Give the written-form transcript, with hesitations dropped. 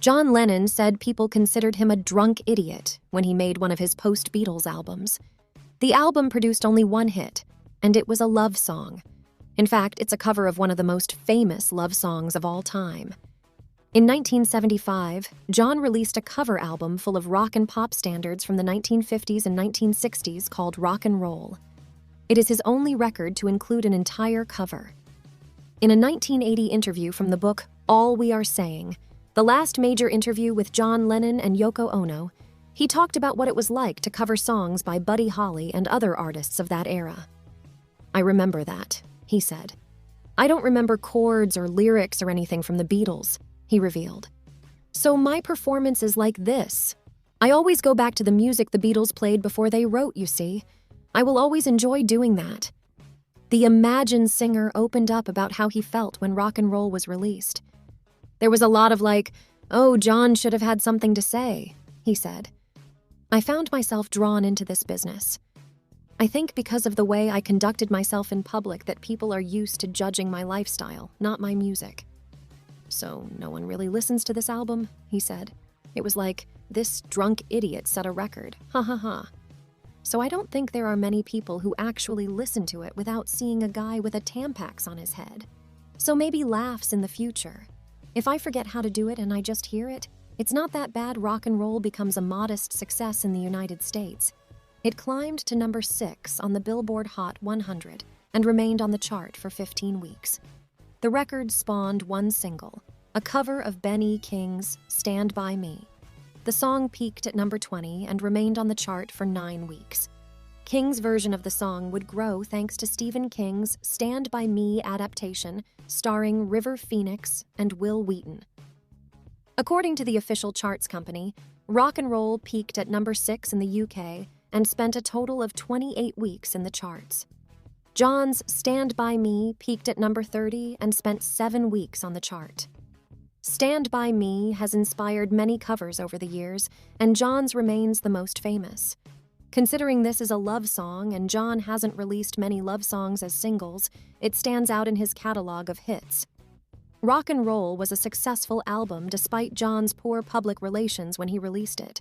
John Lennon said people considered him a drunk idiot when he made one of his post-Beatles albums. The album produced only one hit, and it was a love song. In fact, it's a cover of one of the most famous love songs of all time. In 1975, John released a cover album full of rock and pop standards from the 1950s and 1960s called Rock and Roll. It is his only record to include an entire cover. In a 1980 interview from the book All We Are Saying, the last major interview with John Lennon and Yoko Ono, he talked about what it was like to cover songs by Buddy Holly and other artists of that era. "I remember that," he said. "I don't remember chords or lyrics or anything from the Beatles," he revealed. "So my performance is like this. I always go back to the music the Beatles played before they wrote, you see. I will always enjoy doing that." The Imagine singer opened up about how he felt when Rock and Roll was released. "There was a lot of like, oh, John should have had something to say," he said. "I found myself drawn into this business. I think because of the way I conducted myself in public that people are used to judging my lifestyle, not my music. So no one really listens to this album," he said. "It was like, this drunk idiot set a record, ha ha ha. So I don't think there are many people who actually listen to it without seeing a guy with a Tampax on his head. So maybe laughs in the future. If I forget how to do it and I just hear it, it's not that bad. Rock and Roll becomes a modest success in the United States. It climbed to number 6 on the Billboard Hot 100 and remained on the chart for 15 weeks. The record spawned one single, a cover of Ben E. King's Stand By Me. The song peaked at number 20 and remained on the chart for 9 weeks. King's version of the song would grow thanks to Stephen King's Stand By Me adaptation starring River Phoenix and Will Wheaton. According to the official charts company, Rock and Roll peaked at number 6 in the UK and spent a total of 28 weeks in the charts. John's Stand By Me peaked at number 30 and spent 7 weeks on the chart. Stand By Me has inspired many covers over the years, and John's remains the most famous. Considering this is a love song and John hasn't released many love songs as singles, it stands out in his catalog of hits. Rock and Roll was a successful album despite John's poor public relations when he released it.